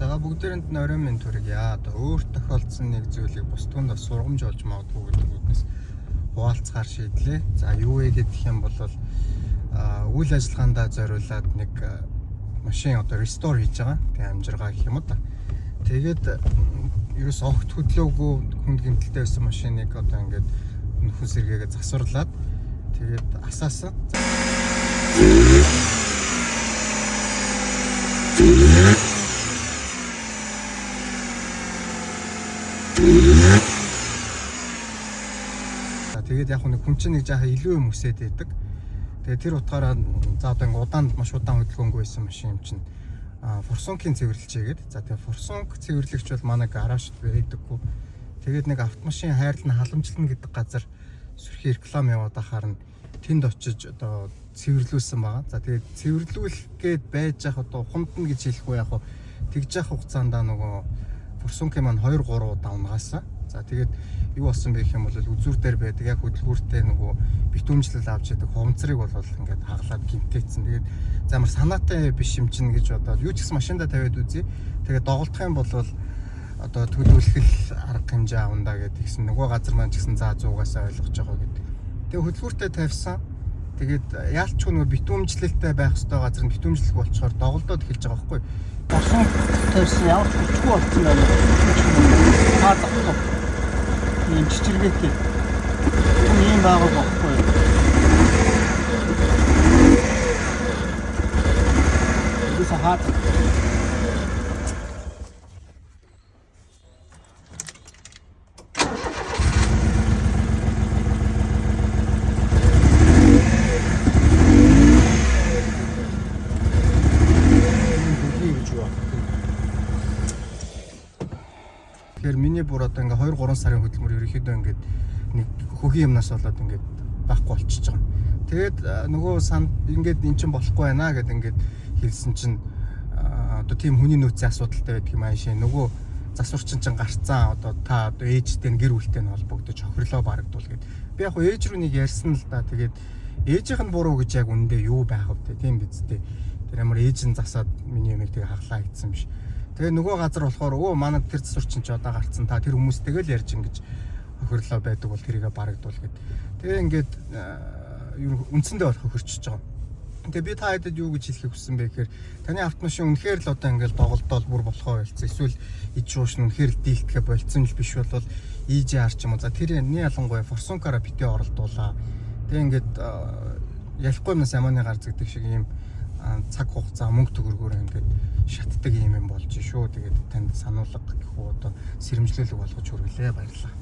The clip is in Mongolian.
За бүгдээрэнд нь оройн минь төргийа. Одоо өөр тохиолдсон нэг зүйлийг бусдуунд бас сургамж болж магадгүй гэдэг үгнээс хуваалцахаар шийдлээ. За юу вэ гэх юм бол үйл ажиллагаандаа зориулаад нэг машин одоо restore хийж байгаа. Тэгээ амжиргаа гэх юм уу та. Тэгээд ерөөс огт хөдлөөгүй хүнд гэмтэлтэй байсан машиныг одоо ингээд нөхөн сэргээгээ засварлаад тэгээд асаасан. Тэгээд яг нэг хүн чинь нэг жаахан илүү юм өсөд байдаг. Тэгээд тэр утгаараа за одоо ингээд удаанд маш удаан хөдөлгөөнгүй байсан машин юм чинь форсункийн цэвэрлэлчээгээд за тэгээд форсунк цэвэрлэгч бол манай гаражд байдаггүй. Тэгээд нэг автомашин хайрлан халамжлана гэдэг газар сөрхий реклам яваад ахаар нь тэнд очиж одоо цэвэрлүүлсэн байгаа. За тэгээд цэвэрлүүлгээд байж ах одоо ухамдна гэж хэлэхгүй яг хөө тэгж явах хугацаанд нөгөө форсункийн маань 2-3 удаа унгаасан. За тэгээд юу болсон бэ гэх юм бол үзүүр дээр байдаг яг хөдөлгүүртэй нөгөө битүүмжлэл авч яадаг хувцрыг бол ингээд хаглаад гимтээцсэн. Тэгээд замар санаатай биш юм чинь гэж бодоод юу ч гэсэн машиндаа тавиад үзье. Тэгээд доголдох юм бол одоо төлөвлөх арга хэмжээ авандаа гэдэг гэсэн нөгөө газар маань ч гэсэн заа 100-аас ойлгож байгаа гэдэг. Тэгээд хөдөлгүүртэй тавьсан. Тэгээд яалч нөгөө битүүмжлэлтэй байх ёстой газар нь битүүмжлэх болчоор доголдоод эхэлж байгаа байхгүй. Басан тавьсан ямар ч хүчгүй болсон байна. Хаа захгүй. Ийм чичиргээтэй. Ийм байгаа байхгүй. This is hot. Тэгэхээр миний бүр одоо ингээ 2-3 сарын хөдөлмөр ерөнхийдөө ингээд нэг хөгийн юмнаас болоод ингээд байхгүй болчихж байгаа. Тэгээд нөгөө санд ингээд эн чинь болохгүй байна гэд ингээд хэлсэн чинь одоо тийм хүний нөөцийн асуудалтай байдаг юм аашаа. Нөгөө засварчин чинь гарцсан одоо та одоо ээжтэй гэр бүлтэй нь холбогдож охирлоо барагдвал гэд. Би яг ээж рүү нэг ярьсан л да. Тэгээд ээжийнх нь буруу гэж яг үндэ юу байх вэ? Тийм биз дээ. Тэр ямар ээж нь засаад миний юмыг тэгээ хаглаа гэсэн биш. Тэгээ нөгөө газар болохоор өө манай тэр засварчин ч одоо гарцсан та тэр хүмүүстэйгээ л ярьж ингэж охирлоо байдаг бол тэрийгэ барагдвал гэд. Тэгээ ингээд үндсэндээ болох хөрчиж байгаа. Тэгээ би та хэдэд юу гэж хэлхийг хүссэн бэ гэхээр таны автомашин үнэхээр л одоо ингээд доголдоод бүр болохоо байлцсан. Эсвэл иж шууш нь үнэхээр л дийлдэхэ болцсон л биш бол EGR ч юм уу. За тэр нь ялангуяа форсункаараа битээ оролдуулаа. Тэгээ ингээд ялахгүй юмнаас ямааны гар зэгдэх шиг ийм цаг хугацаа мөнгө төгрөгөөр ингээд шатдаг юм болж шүү. Тэгээд танд сануулга гэх үү одоо сэрэмжлүүлэг болгож хүргэлээ. Баярлалаа.